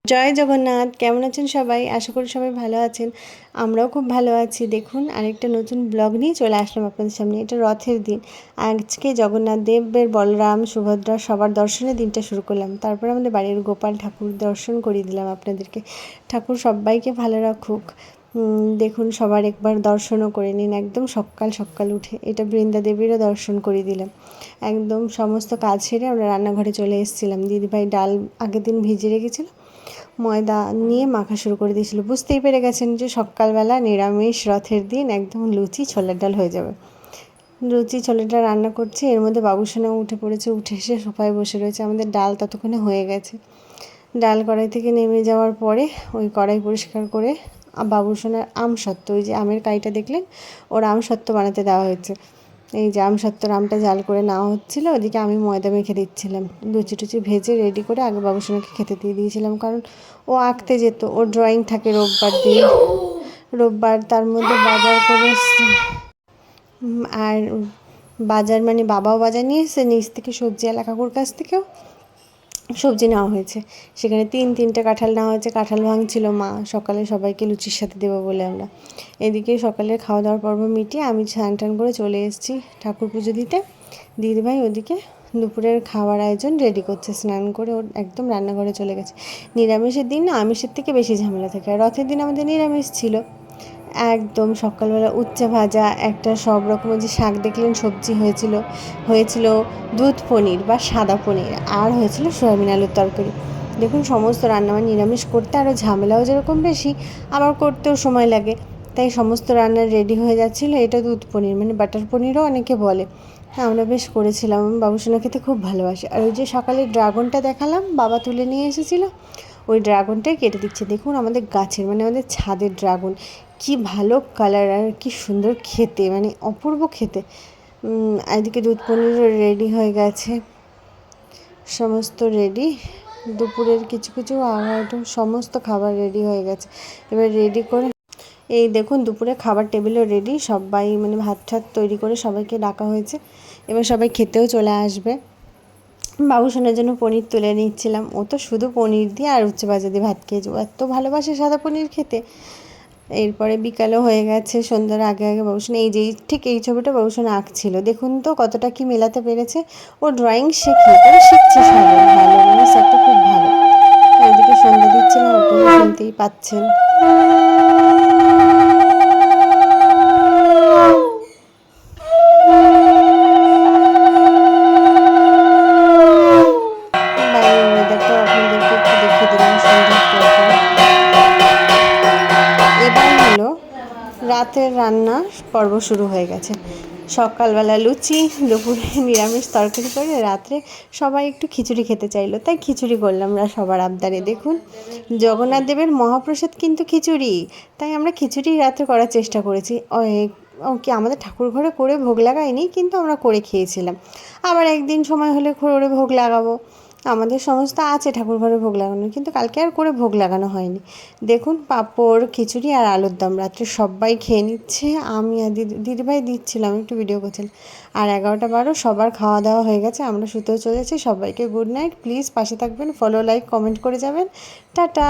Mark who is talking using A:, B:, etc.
A: জয় জগন্নাথ। কেমন আছেন সবাই? আশা করি সবাই ভালো আছেন। আমরাও খুব ভালো আছি। দেখুন আরেকটা নতুন ব্লগ নিয়ে চলে আসলাম আপনাদের সামনে। এটা রথের দিন। আজকে জগন্নাথ দেবের, বলরাম, সুভদ্রা সবার দর্শনের দিনটা শুরু করলাম। তারপর আমাদের বাড়ির গোপাল ঠাকুর দর্শন করিয়ে দিলাম আপনাদেরকে। ঠাকুর সবাইকে ভালো রাখুক। দেখুন সবার একবার দর্শনও করে নিন একদম সকাল সকাল উঠে। এটা বৃন্দা দেবীরও দর্শন করিয়ে দিলাম। একদম সমস্ত কাজ সেরে আমরা রান্নাঘরে চলে এসেছিলাম। দিদিভাই ডাল আগের দিন ভিজিয়ে রেখেছিল, ময়দা নিয়ে মাখা শুরু করে দিয়েছিল। বুঝতেই পেরে গেছেন যে সকালবেলা নিরামিষ রথের দিন একদম লুচি ছোলার ডাল হয়ে যাবে। লুচি ছোলার ডাল রান্না করছি, এর মধ্যে বাবুসোনাও উঠে পড়েছে। উঠে এসে সোফায় বসে রয়েছে। আমাদের ডাল ততক্ষণে হয়ে গেছে। ডাল কড়াই থেকে নেমে যাওয়ার পরে ওই কড়াই পরিষ্কার করে বাবুসোনার আমসত্ত্ব, ওই যে আমের কাইটা দেখলেন, ওর আমসত্ত্ব বানাতে দেওয়া হয়েছে। এই যে আমসত্ত্বর আমটা জাল করে নেওয়া হচ্ছিলো, ওদিকে আমি ময়দা মেখে দিচ্ছিলাম। লুচি টুচি ভেজে রেডি করে আগে বাবুসোনাকে খেতে দিয়ে দিয়েছিলাম, কারণ ও আঁকতে যেত, ওর ড্রয়িং থাকে রোববার দিন। রোববার তার মধ্যে বাজার করে আর বাজার মানে বাবাও বাজার নিয়ে এসে নিচ থেকে সবজিওয়ালা কাকুর কাছ থেকেও সবজি নেওয়া হয়েছে। সেখানে তিনটে কাঁঠাল নেওয়া হয়েছে। কাঁঠাল ভাঙছিল মা, সকালে সবাইকে লুচির সাথে দেবো বলে। আমরা এদিকে সকালের খাওয়া দাওয়ার পর্ব মিটিয়ে আমি স্নান টান করে চলে এসেছি ঠাকুর পুজো দিতে। দিদিভাই ওদিকে দুপুরের খাওয়ার আয়োজন রেডি করছে। স্নান করে ওর একদম রান্নাঘরে চলে গেছে। নিরামিষের দিন না আমিষের থেকে বেশি ঝামেলা থাকে। আর রথের দিন আমাদের নিরামিষ ছিল। একদম সকালবেলা উচ্ছে ভাজা, একটা সব রকমের যে শাক দেখলেন সবজি হয়েছিল দুধ পনির বা সাদা পনির, আর হয়েছিল সয়াবিন আলুর তরকারি। দেখুন সমস্ত রান্না নিরামিষ করতে আরও ঝামেলাও যেরকম বেশি, আবার করতেও সময় লাগে। তাই সমস্ত রান্না রেডি হয়ে যাচ্ছিলো। এটা দুধ পনির মানে বাটার পনিরও অনেকে বলে। হ্যাঁ, আমরা বেশ করেছিলাম। বাবুসোনা খেতে খুব ভালোবাসে। আর ওই যে সকালে ড্রাগনটা দেখালাম, বাবা তুলে নিয়ে এসেছিলো, ওই ড্রাগনটাই কেটে দিচ্ছে। দেখুন আমাদের গাছের মানে আমাদের ছাদের ড্রাগন, কি ভালো কালার আর কি সুন্দর খেতে, মানে অপূর্ব খেতে। এদিকে দুধ পনিরও রেডি হয়ে গেছে, সমস্ত রেডি। দুপুরের কিছু কিছু আইটেম সমস্ত খাবার রেডি হয়ে গেছে। এবার রেডি করে এই দেখুন দুপুরে খাবার টেবিলও রেডি। সবাই মানে ভাত ঠাত তৈরি করে সবাইকে ডাকা হয়েছে। এবার সবাই খেতেও চলে আসবে। বাবুসোনার জন্য পনির তুলে নিচ্ছিলাম। ও তো শুধু পনির দিয়ে আর উচ্ছে ভাজা দিয়ে ভাত খেয়েছে, ও এত ভালোবাসে সাদা পনির খেতে। এরপরে বিকালও হয়ে গেছে, সন্ধ্যার আগে আগে বাবুসোনা এই যে ঠিক এই ছবিটা বাবুসোনা আঁকছিল। দেখুন তো কতটা কি মেলাতে পেরেছে। ও ড্রয়িং শেখে, তবে শিখছে সবাই ভালো, মানে স্যারটা খুব ভালো। এইদিকে সন্ধ্যা দিচ্ছিলাম, আপনারা শুনতেই পাচ্ছেন। বাইরের ওয়েদারটাও আপনাদেরকে একটু দেখিয়ে দিলাম সন্ধ্যার পর। এবার হলো রাতের রান্না পর্ব শুরু হয়ে গেছে। সকালবেলা লুচি, দুপুরে নিরামিষ তরকারি করে, রাত্রে সবাই একটু খিচুড়ি খেতে চাইলো, তাই খিচুড়ি করলাম আমরা সবার আবদারে। দেখুন জগন্নাথ দেবের মহাপ্রসাদ কিন্তু খিচুড়ি, তাই আমরা খিচুড়ি রাত্রে করার চেষ্টা করেছি। কি আমাদের ঠাকুর ঘরে করে ভোগ লাগাইনি, কিন্তু আমরা করে খেয়েছিলাম। আবার একদিন সময় হলে করে ভোগ লাগাবো। আমাদের সমস্ত আছে ঠাকুর ঘরে ভোগ লাগানো, কিন্তু কালকে আর করে ভোগ লাগানো হয়নি। দেখুন পাঁপড়, খিচুড়ি আর আলুর দম রাত্রে সবাই খেয়ে নিচ্ছে। আমি আর দিদিভাই দিচ্ছিলাম, একটু ভিডিও করছিলাম। আর 11টা 12 সবার খাওয়া দাওয়া হয়ে গেছে, আমরা শুতেও চলেছি। সবাইকে গুড নাইট। প্লিজ পাশে থাকবেন, ফলো লাইক কমেন্ট করে যাবেন। টাটা।